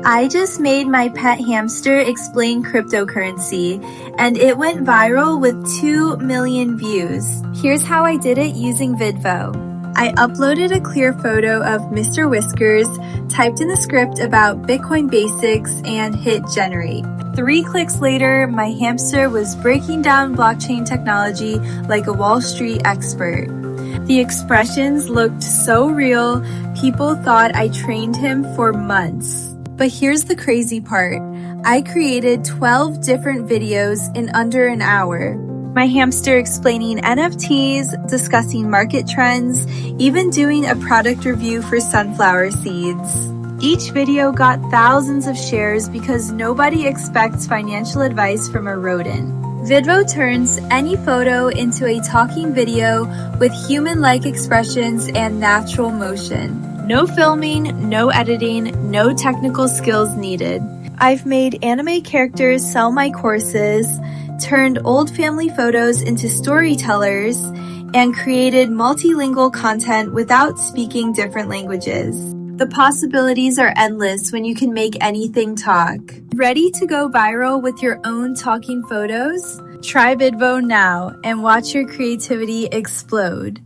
I just made my pet hamster explain cryptocurrency, and it went viral with 2 million views. Here's how I did it using Vidvo. I uploaded a clear photo of Mr. Whiskers, typed in the script about Bitcoin basics, and hit generate. 3 clicks later, my hamster was breaking down blockchain technology like a Wall Street expert. The expressions looked so real, people thought I trained him for months. But here's the crazy part. I created 12 different videos in under an hour. My hamster explaining NFTs, discussing market trends, even doing a product review for sunflower seeds. Each video got thousands of shares because nobody expects financial advice from a rodent. Vidvo turns any photo into a talking video with human-like expressions and natural motion. No filming, no editing, no technical skills needed. I've made anime characters sell my courses, turned old family photos into storytellers, and created multilingual content without speaking different languages. The possibilities are endless when you can make anything talk. Ready to go viral with your own talking photos? Try Vidvo now and watch your creativity explode.